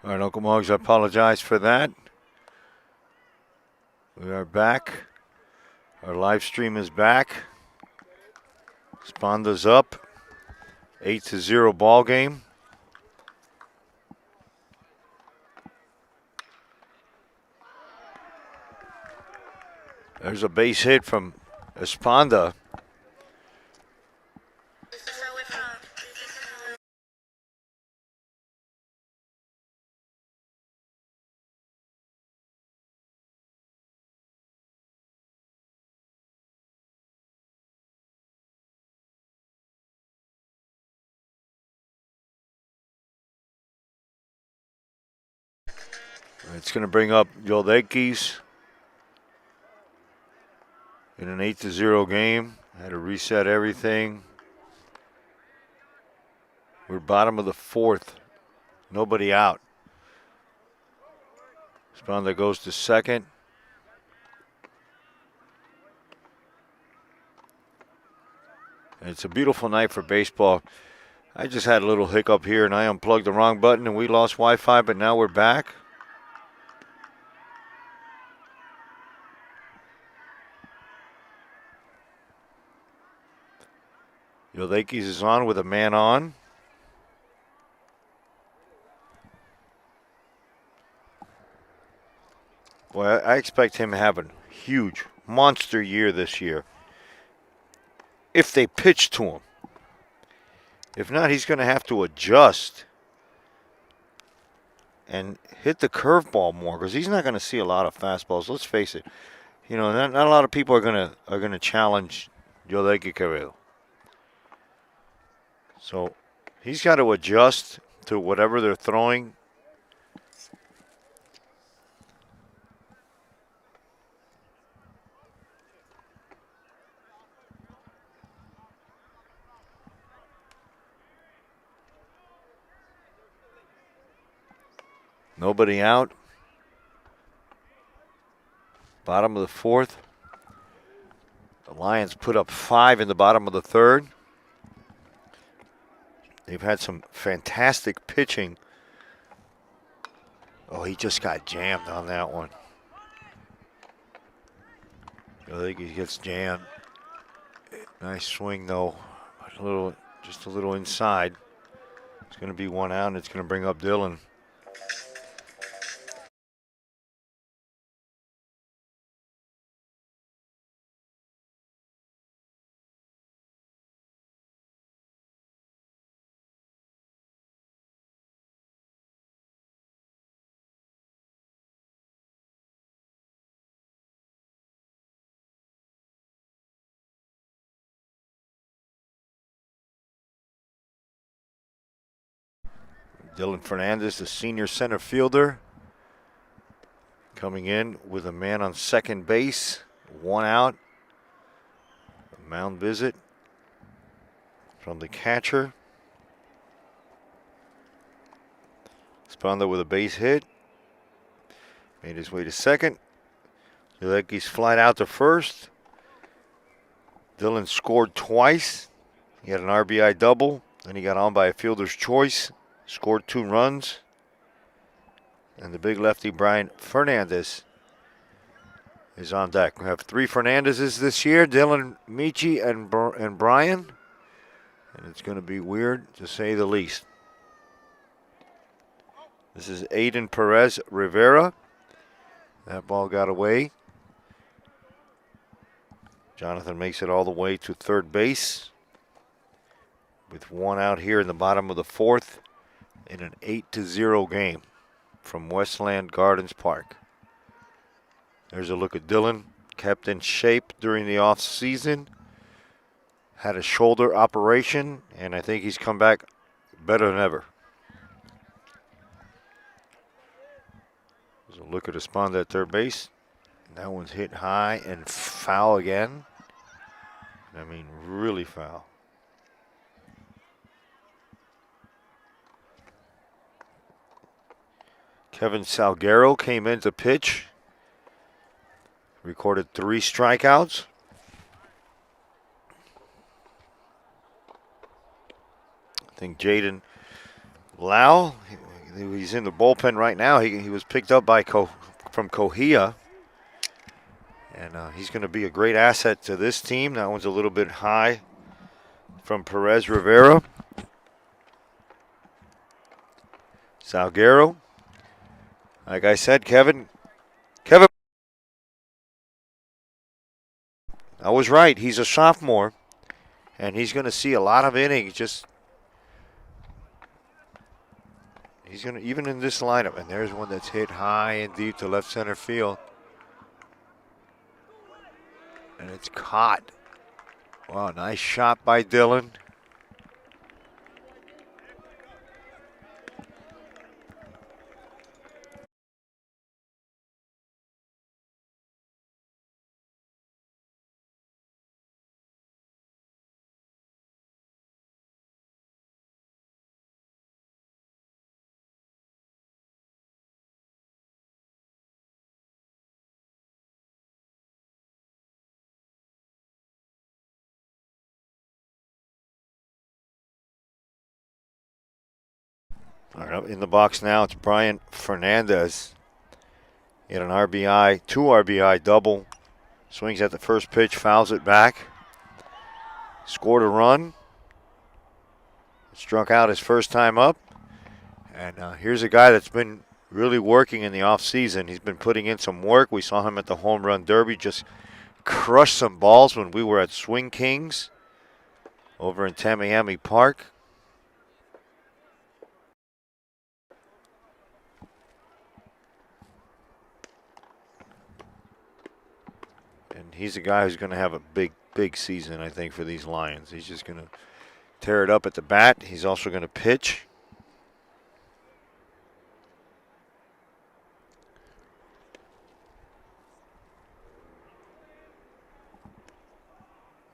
All right, Uncle Muggs, I apologize for that. We are back. Our live stream is back. Sponda's up. 8-0 ball game. There's a base hit from Esponda. It's going to bring up Yoldekis in an 8-0 game. Had to reset everything. We're bottom of the fourth. Nobody out. Sponda goes to second. And it's a beautiful night for baseball. I just had a little hiccup here and I unplugged the wrong button and we lost Wi-Fi, but now we're back. Yoldekis is on with a man on. Boy, I expect him to have a huge, monster year this year. If they pitch to him. If not, he's going to have to adjust and hit the curveball more because he's not going to see a lot of fastballs. Let's face it. You know, not a lot of people are going to challenge Yoldeki Carrillo. So he's got to adjust to whatever they're throwing. Nobody out. Bottom of the fourth. The Lions put up 5 in the bottom of the third. They've had some fantastic pitching. Oh, he just got jammed on that one. I think he gets jammed. Nice swing though. Just a little inside. It's going to be one out, and it's going to bring up Dillon. Dylan Fernandez, the senior center fielder, coming in with a man on second base. One out. A mound visit from the catcher. Sponda with a base hit. Made his way to second. Yoldekis flied out to first. Dillon scored twice. He had an RBI double. Then he got on by a fielder's choice. Scored 2 runs. And the big lefty, Brian Fernandez, is on deck. We have 3 Fernandezes this year, Dylan, Michi, and Brian. And it's going to be weird, to say the least. This is Aiden Perez Rivera. That ball got away. Jonathan makes it all the way to third base. With 1 out here in the bottom of the fourth in an 8-0 game from Westland Gardens Park. There's a look at Dillon, kept in shape during the off season. Had a shoulder operation, and I think he's come back better than ever. There's a look at Esponda at third base. That one's hit high and foul again. I mean, really foul. Kevin Salguero came in to pitch. Recorded 3 strikeouts. I think Jaden Lau, He's in the bullpen right now. He was picked up by from Kohia. And he's going to be a great asset to this team. That one's a little bit high from Perez Rivera. Salguero. Like I said, Kevin, I was right. He's a sophomore, and he's going to see a lot of innings. He's going to, even in this lineup, and there's one that's hit high and deep to left center field. And it's caught. Wow, nice shot by Dylan. All right, in the box now, it's Brian Fernandez. He had an RBI, 2 RBI double. Swings at the first pitch, fouls it back. Scored a run. Struck out his first time up. And here's a guy that's been really working in the offseason. He's been putting in some work. We saw him at the Home Run Derby just crush some balls when we were at Swing Kings over in Tamiami Park. And he's a guy who's going to have a big season, I think, for these Lions. He's just going to tear it up at the bat. He's also going to pitch.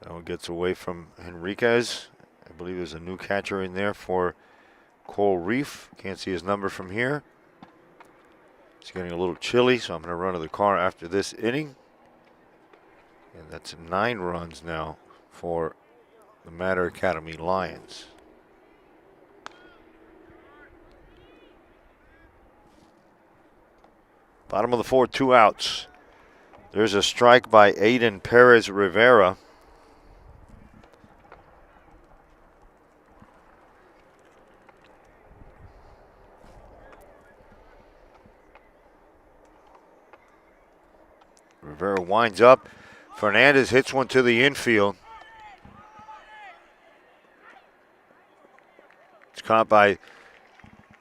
That one gets away from Henriquez. I believe there's a new catcher in there for Coral Reef. Can't see his number from here. It's getting a little chilly, so I'm going to run to the car after this inning. And that's 9 runs now for the Mater Academy Lions. Bottom of the 4th, 2 outs. There's a strike by Aiden Perez Rivera. Rivera winds up. Fernandez hits one to the infield. It's caught by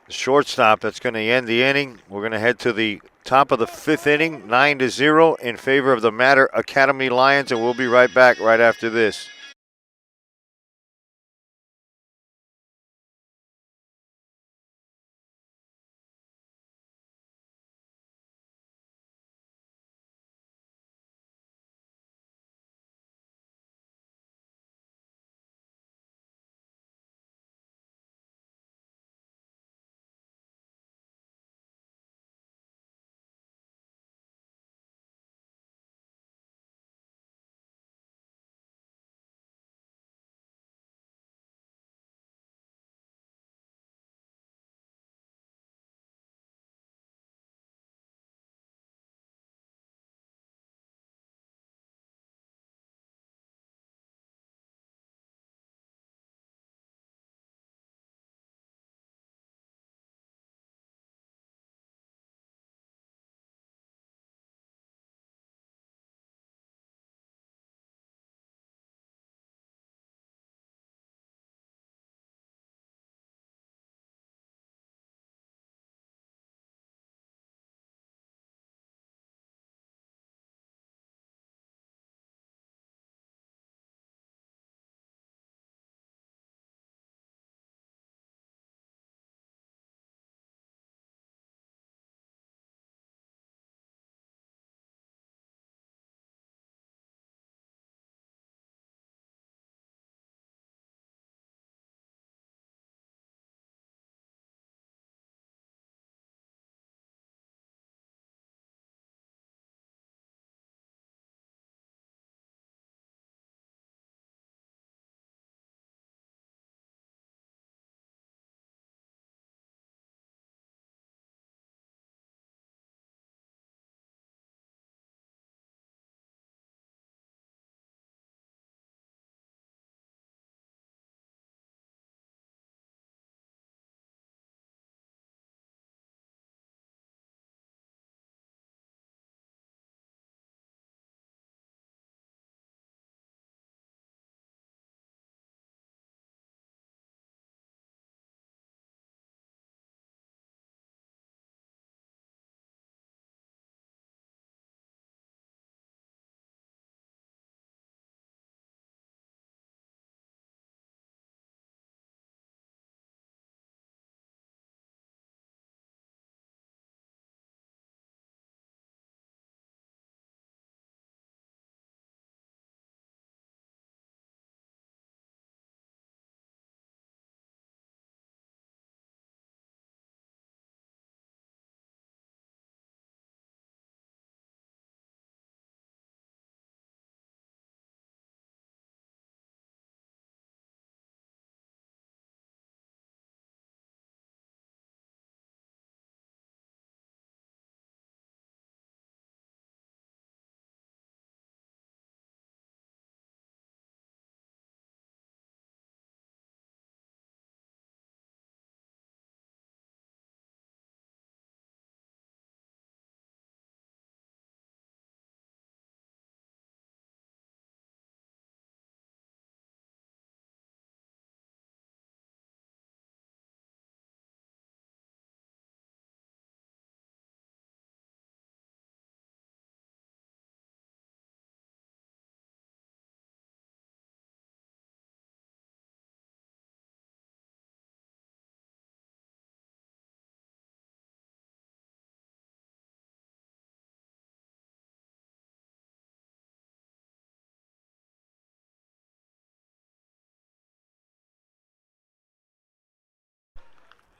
the shortstop. That's going to end the inning. We're going to head to the top of the 5th inning, 9-0 in favor of the Mater Academy Lions, and we'll be right back right after this.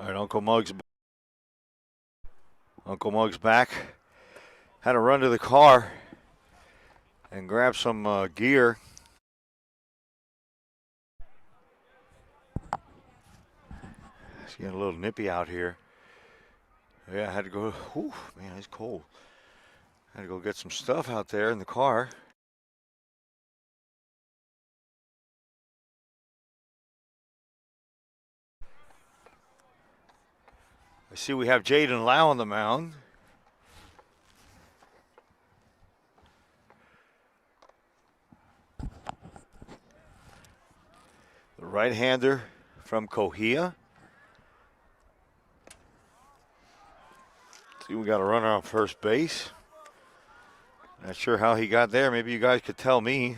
All right, Uncle Mug's back. Had to run to the car and grab some gear. It's getting a little nippy out here. Yeah, I had to go. Whew, man, it's cold. Had to go get some stuff out there in the car. I see we have Jaden Lau on the mound. The right-hander from Cohia. See, we got a runner on first base. Not sure how he got there. Maybe you guys could tell me.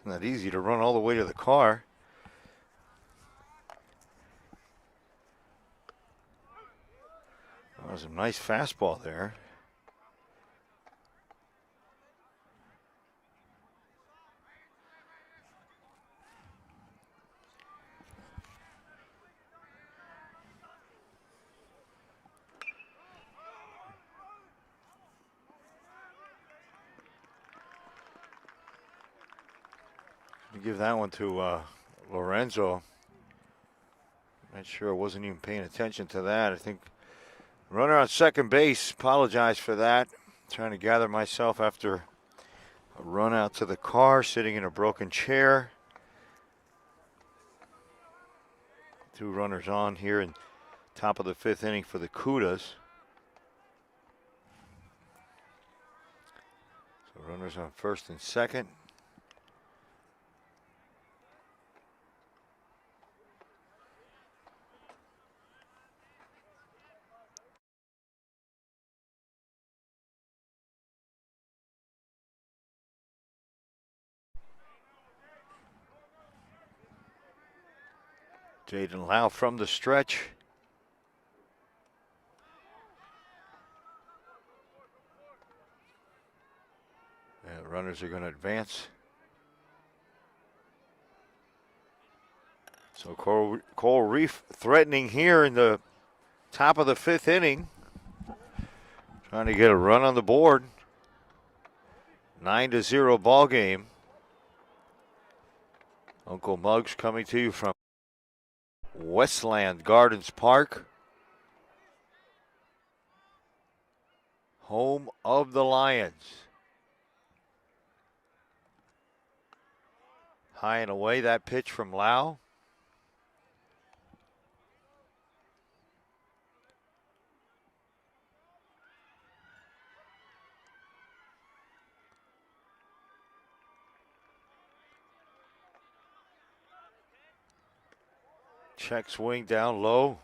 Not easy to run all the way to the car. That was a nice fastball there. Give that one to Lorenzo. Not sure, I wasn't even paying attention to that. I think runner on second base, apologize for that. Trying to gather myself after a run out to the car, sitting in a broken chair. 2 runners on here in top of the 5th inning for the Cudas. So runners on first and second. Jaden Lau from the stretch. And runners are going to advance. So Coral Reef threatening here in the top of the 5th inning. Trying to get a run on the board. 9-0 ball game. Uncle Muggs coming to you from Westland Gardens Park. Home of the Lions. High and away, that pitch from Lau. Check swing down low.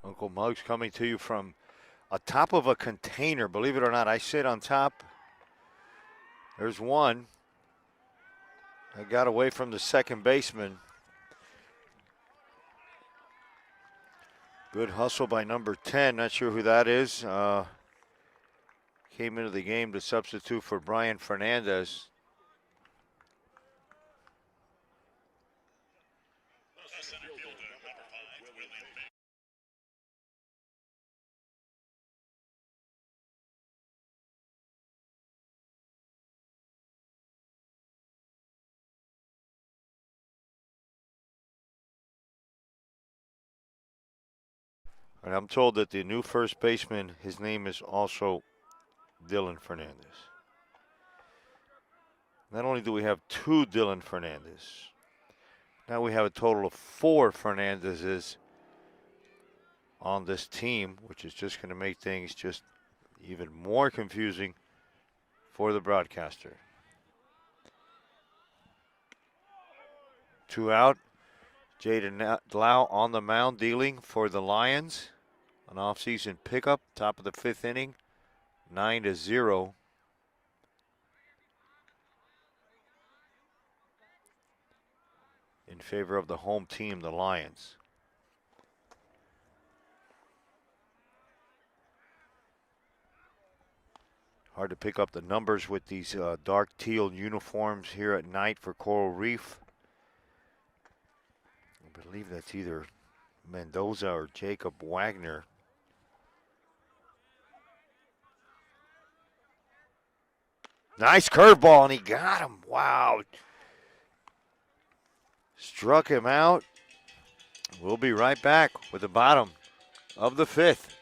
Uncle Muggs coming to you from atop of a container. Believe it or not, I sit on top. There's one. I got away from the second baseman. Good hustle by number 10. Not sure who that is. Came into the game to substitute for Brian Fernandez. And I'm told that the new first baseman, his name is also Dylan Fernandez. Not only do we have 2 Dylan Fernandez, now we have a total of 4 Fernandezes on this team, which is just going to make things just even more confusing for the broadcaster. 2 out. Jaden Lau on the mound dealing for the Lions. An offseason pickup, top of the 5th inning, 9-0. in favor of the home team, the Lions. Hard to pick up the numbers with these dark teal uniforms here at night for Coral Reef. I believe that's either Mendoza or Jacob Wagner. Nice curveball, and he got him. Wow. Struck him out. We'll be right back with the bottom of the fifth.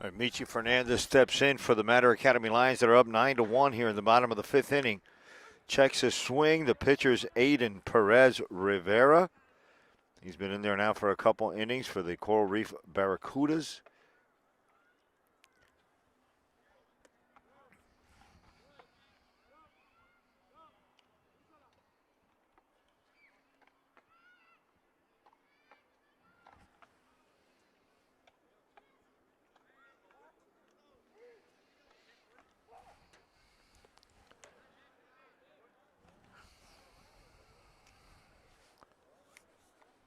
All right, Michi Fernandez steps in for the Mater Academy Lions that are up 9-1 here in the bottom of the fifth inning. Checks his swing. The pitcher's Aiden Perez Rivera. He's been in there now for a couple innings for the Coral Reef Barracudas.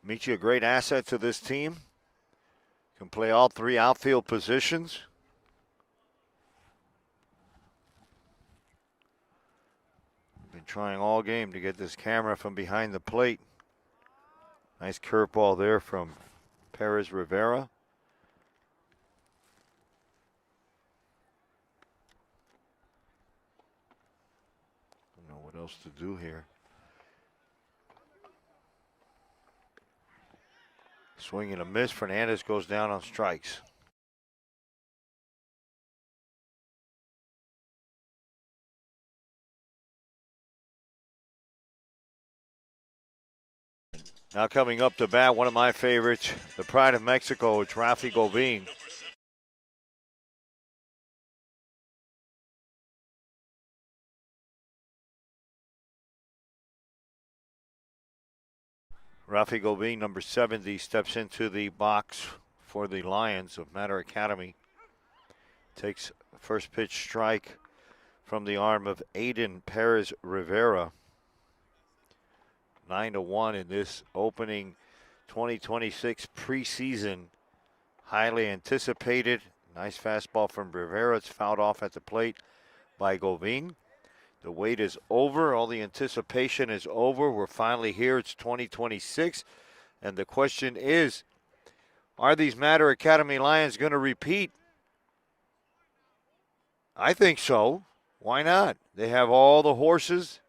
Michi, a great asset to this team. Can play all three outfield positions. Been trying all game to get this camera from behind the plate. Nice curveball there from Perez Rivera. Don't know what else to do here. Swing and a miss. Fernandez goes down on strikes. Now coming up to bat, one of my favorites, the pride of Mexico, it's Rafi Govin. Rafi Govin, number 70, steps into the box for the Lions of Mater Academy. Takes first pitch strike from the arm of Aiden Perez Rivera. 9-1 in this opening 2026 preseason. Highly anticipated. Nice fastball from Rivera. It's fouled off at the plate by Govin. The wait is over. All the anticipation is over. We're finally here. It's 2026. And the question is, are these Mater Academy Lions going to repeat? I think so. Why not? They have all the horses.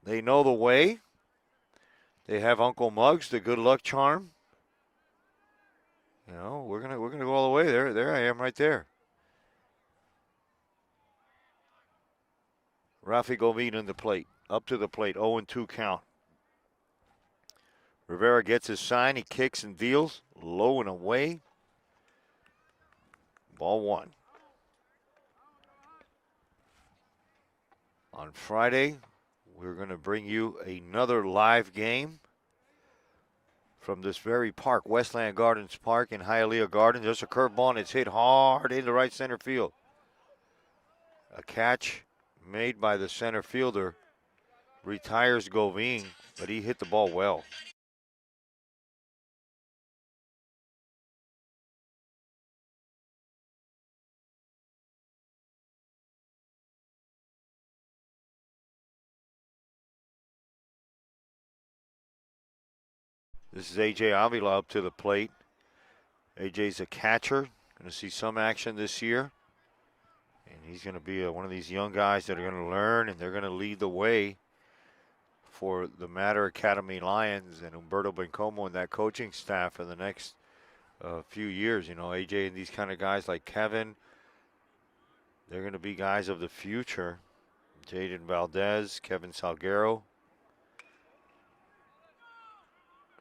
They know the way. They have Uncle Muggs, the good luck charm. You know, we're gonna go all the way. There I am right there. Rafi Govin in the plate. Up to the plate. 0-2 count. Rivera gets his sign. He kicks and deals. Low and away. Ball one. On Friday, we're going to bring you another live game from this very park, Westland Gardens Park in Hialeah Gardens. There's a curveball, and it's hit hard into right center field. A catch made by the center fielder. Retires Govin, but he hit the ball well. This is A.J. Avila up to the plate. A.J.'s a catcher. Going to see some action this year. And he's going to be one of these young guys that are going to learn, and they're going to lead the way for the Mater Academy Lions and Humberto Bencomo and that coaching staff for the next few years. You know, A.J. and these kind of guys like Kevin, they're going to be guys of the future. Jaden Valdez, Kevin Salguero.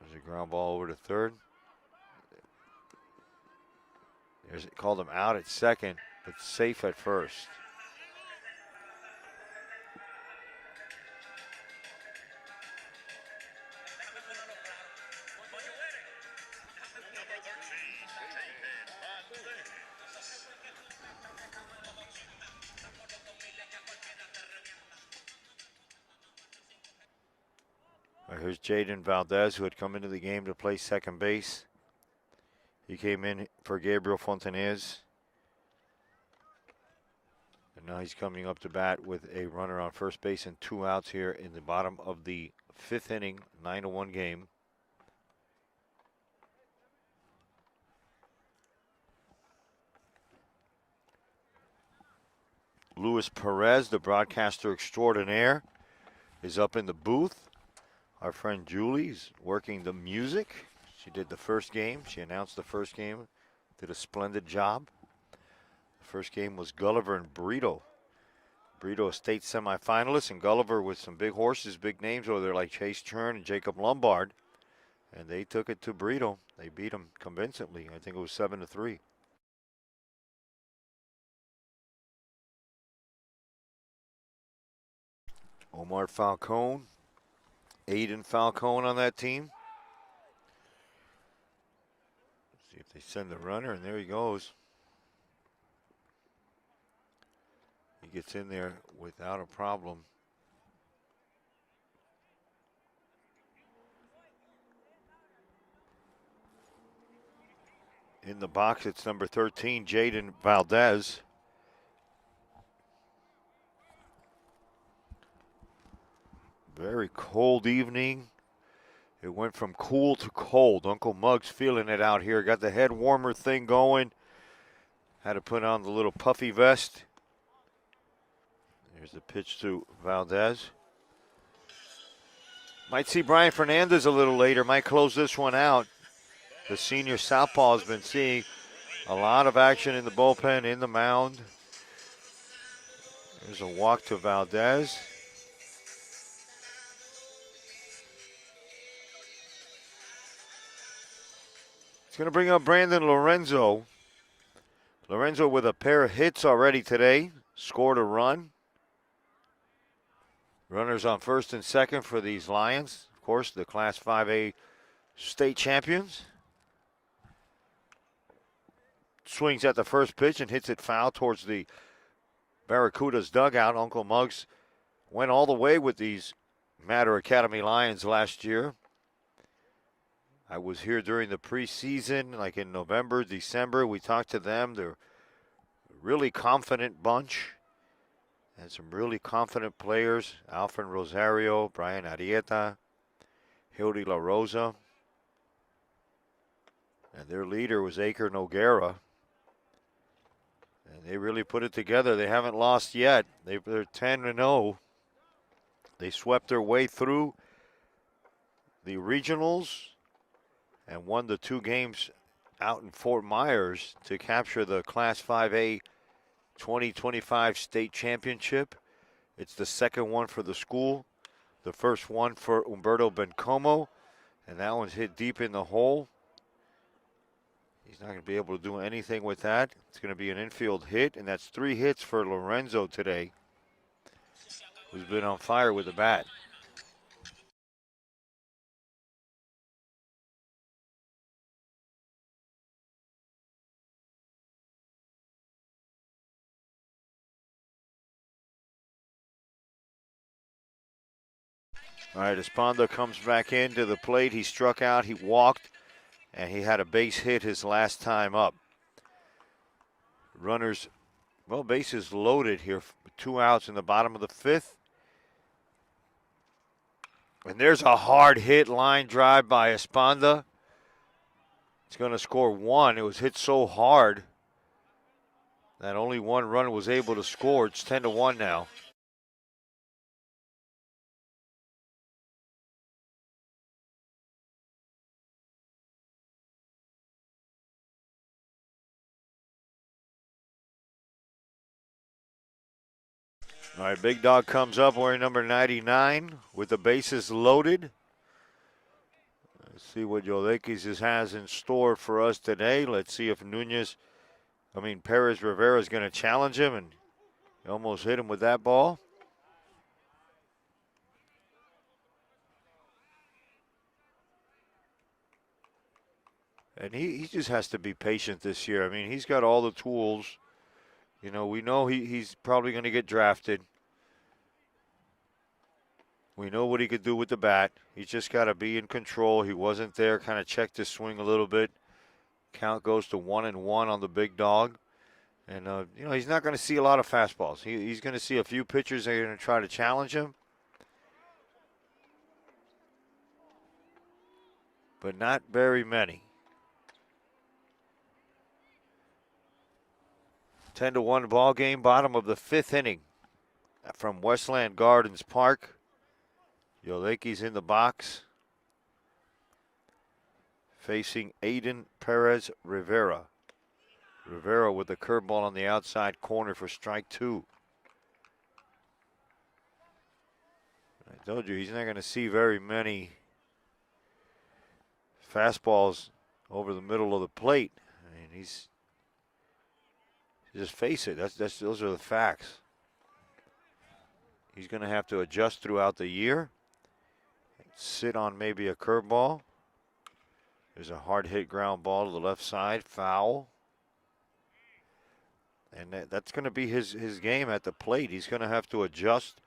There's a ground ball over to third. Called him out at second, but safe at first. Here's Jaden Valdez, who had come into the game to play second base. He came in for Gabriel Fontanez. And now he's coming up to bat with a runner on first base and 2 outs here in the bottom of the 5th inning, 9-1 game. Luis Perez, the broadcaster extraordinaire, is up in the booth. Our friend Julie's working the music. She did the first game. She announced the first game. Did a splendid job. The first game was Gulliver and Brito. Brito, a state semifinalist, and Gulliver with some big horses, big names over there like Chase Churn and Jacob Lombard. And they took it to Brito. They beat him convincingly. I think it was 7-3. Omar Falcone, Aiden Falcone on that team. See if they send the runner, and there he goes. He gets in there without a problem. In the box, it's number 13, Jaden Valdez. Very cold evening. It went from cool to cold. Uncle Muggs feeling it out here. Got the head warmer thing going. Had to put on the little puffy vest. There's the pitch to Valdez. Might see Brian Fernandez a little later. Might close this one out. The senior southpaw has been seeing a lot of action in the bullpen, in the mound. There's a walk to Valdez. It's going to bring up Brandon Lorenzo. Lorenzo with a pair of hits already today. Scored a run. Runners on first and second for these Lions. Of course, the Class 5A state champions. Swings at the first pitch and hits it foul towards the Barracuda's dugout. Uncle Muggs went all the way with these Matter Academy Lions last year. I was here during the preseason, like in November, December. We talked to them. They're a really confident bunch. And some really confident players. Alfred Rosario, Brian Arieta, Hildy La Rosa. And their leader was Aker Noguera. And they really put it together. They haven't lost yet. They're 10-0. They swept their way through the regionals and won the 2 games out in Fort Myers to capture the Class 5A 2025 state championship. It's the second one for the school. The first one for Humberto Bencomo. And that one's hit deep in the hole. He's not going to be able to do anything with that. It's going to be an infield hit, and that's 3 hits for Lorenzo today, who's been on fire with the bat. All right, Esponda comes back into the plate. He struck out, he walked, and he had a base hit his last time up. Runners, well, bases loaded here. 2 outs in the bottom of the 5th. And there's a hard hit line drive by Esponda. It's going to score 1. It was hit so hard that only 1 run was able to score. It's 10-1 now. All right, Big Dog comes up wearing number 99 with the bases loaded. Let's see what Yolekis has in store for us today. Let's see if Perez Rivera is going to challenge him, and he almost hit him with that ball. And he just has to be patient this year. I mean, he's got all the tools. You know, we know he's probably going to get drafted. We know what he could do with the bat. He's just got to be in control. He wasn't there, kind of checked his swing a little bit. Count goes to 1-1 on the Big Dog. And, he's not going to see a lot of fastballs. He's going to see a few pitchers that are going to try to challenge him. But not very many. 10-1 ball game, bottom of the 5th inning from Westland Gardens Park. Yoleki's in the box, facing Aiden Perez Rivera. Rivera with the curveball on the outside corner for strike 2. I told you he's not going to see very many fastballs over the middle of the plate. I mean, just face it. Those are the facts. He's going to have to adjust throughout the year. Sit on maybe a curveball. There's a hard hit ground ball to the left side, foul. And that's going to be his game at the plate. He's going to have to adjust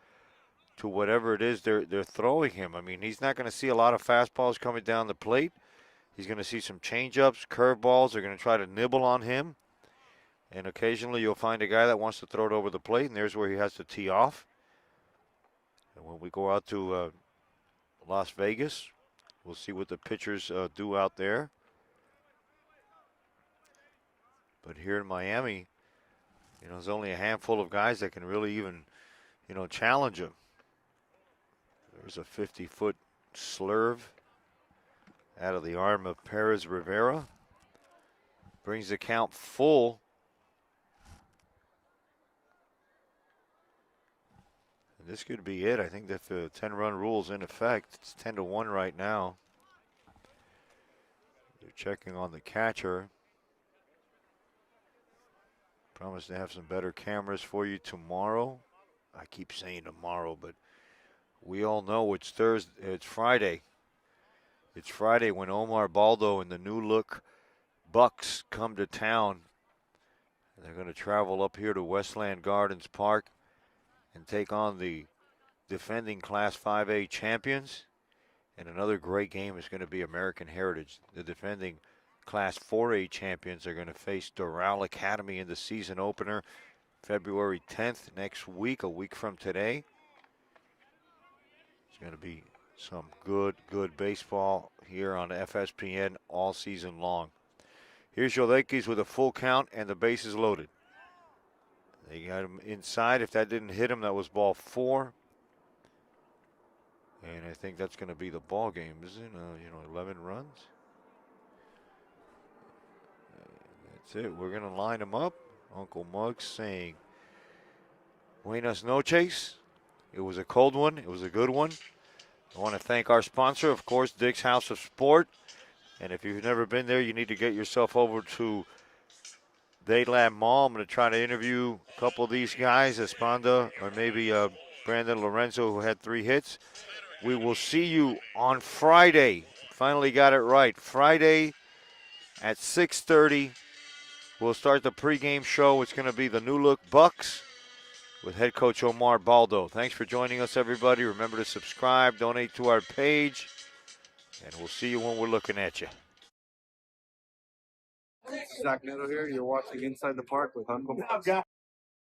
to whatever it is they're throwing him. I mean, he's not going to see a lot of fastballs coming down the plate. He's going to see some changeups, curveballs. They're going to try to nibble on him. And occasionally you'll find a guy that wants to throw it over the plate, and there's where he has to tee off. And when we go out to Las Vegas, we'll see what the pitchers do out there. But here in Miami, there's only a handful of guys that can really even, challenge him. There's a 50-foot slurve out of the arm of Perez Rivera. Brings the count full. And this could be it. I think that the 10-run rule is in effect. It's 10-1 right now. They're We're checking on the catcher. Promise to have some better cameras for you tomorrow. I keep saying tomorrow, but we all know it's Thursday. It's Friday. It's Friday when Omar Baldo and the new look Bucks come to town. They're going to travel up here to Westland Gardens Park and take on the defending Class 5A champions. And another great game is going to be American Heritage. The defending Class 4A champions are going to face Doral Academy in the season opener February 10th next week, a week from today. It's going to be some good baseball here on FSPN all season long. Here's your Lakers with a full count and the bases loaded. They got him inside. If that didn't hit him, that was ball 4. And I think that's going to be the ball game, isn't it? 11 runs. That's it. We're going to line them up. Uncle Muggs saying, Buenas noches. It was a cold one. It was a good one. I want to thank our sponsor, of course, Dick's House of Sport. And if you've never been there, you need to get yourself over to Daylab Mall. I'm going to try to interview a couple of these guys, Esponda or maybe Brandon Lorenzo, who had 3 hits. We will see you on Friday. Finally got it right. Friday at 6:30. We'll start the pregame show. It's going to be the new look Bucks with head coach Omar Baldo. Thanks for joining us, everybody. Remember to subscribe, donate to our page, and we'll see you when we're looking at you. Zach Neto here. You're watching Inside the Park with Uncle Muggs.